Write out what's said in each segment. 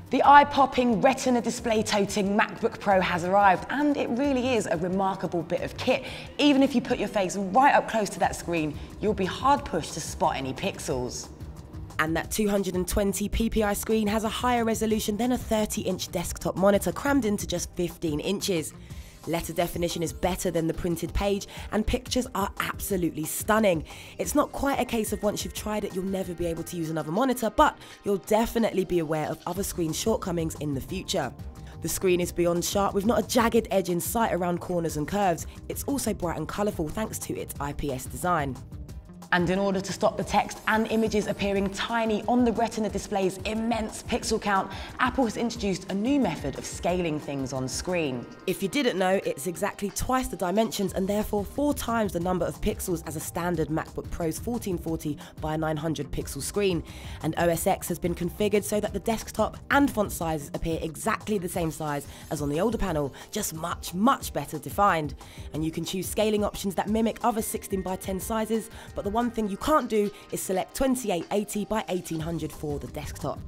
The eye-popping Retina display-toting MacBook Pro has arrived, and it really is a remarkable bit of kit. Even if you put your face right up close to that screen, you'll be hard-pushed to spot any pixels. And that 220 ppi screen has a higher resolution than a 30-inch desktop monitor crammed into just 15 inches. Letter definition is better than the printed page, and pictures are absolutely stunning. It's not quite a case of once you've tried it, you'll never be able to use another monitor, but you'll definitely be aware of other screen shortcomings in the future. The screen is beyond sharp, with not a jagged edge in sight around corners and curves. It's also bright and colourful thanks to its IPS design. And in order to stop the text and images appearing tiny on the Retina display's immense pixel count, Apple has introduced a new method of scaling things on screen. If you didn't know, it's exactly twice the dimensions and therefore 4 times the number of pixels as a standard MacBook Pro's 1440 by 900 pixel screen. And OS X has been configured so that the desktop and font sizes appear exactly the same size as on the older panel, just much better defined. And you can choose scaling options that mimic other 16 by 10 sizes, but the one thing you can't do is select 2880 by 1800 for the desktop.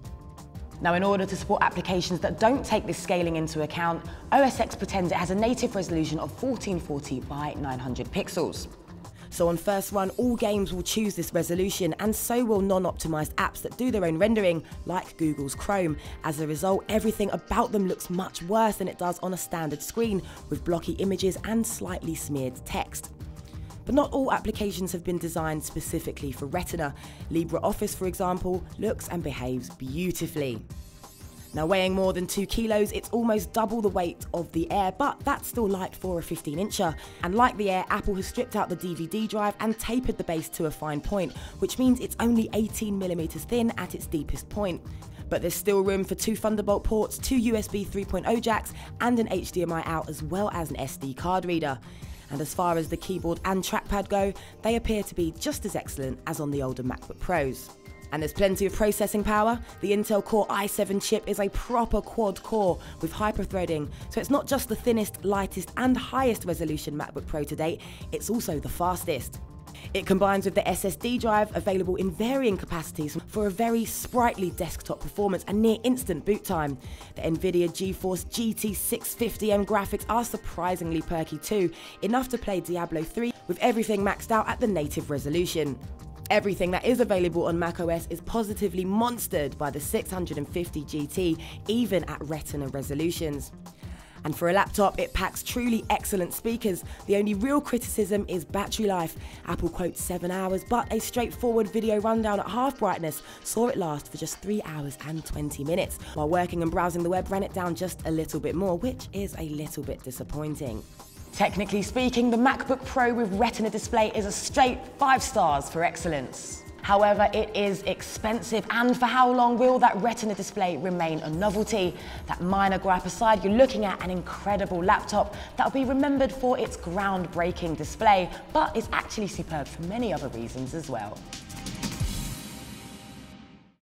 Now, in order to support applications that don't take this scaling into account, OS X pretends it has a native resolution of 1440 by 900 pixels. So on first run, all games will choose this resolution, and so will non-optimized apps that do their own rendering, like Google's Chrome. As a result, everything about them looks much worse than it does on a standard screen, with blocky images and slightly smeared text. But not all applications have been designed specifically for Retina. LibreOffice, for example, looks and behaves beautifully. Now, weighing more than 2 kilos, it's almost double the weight of the Air, but that's still light for a 15-incher. And like the Air, Apple has stripped out the DVD drive and tapered the base to a fine point, which means it's only 18mm thin at its deepest point. But there's still room for 2 Thunderbolt ports, 2 USB 3.0 jacks, and an HDMI out, as well as an SD card reader. And as far as the keyboard and trackpad go, they appear to be just as excellent as on the older MacBook Pros. And there's plenty of processing power. The Intel Core i7 chip is a proper quad core with hyper-threading, so it's not just the thinnest, lightest and highest resolution MacBook Pro to date, it's also the fastest. It combines with the SSD drive, available in varying capacities, for a very sprightly desktop performance and near instant boot time. The Nvidia GeForce GT 650M graphics are surprisingly perky too, enough to play Diablo 3 with everything maxed out at the native resolution. Everything that is available on macOS is positively monstered by the 650 GT, even at Retina resolutions. And for a laptop, it packs truly excellent speakers. The only real criticism is battery life. Apple quotes 7 hours, but a straightforward video rundown at half brightness saw it last for just 3 hours and 20 minutes. While working and browsing the web ran it down just a little bit more, which is a little bit disappointing. Technically speaking, the MacBook Pro with Retina display is a straight 5 stars for excellence. However, it is expensive, and for how long will that Retina display remain a novelty? That minor gripe aside, you're looking at an incredible laptop that will be remembered for its groundbreaking display, but is actually superb for many other reasons as well.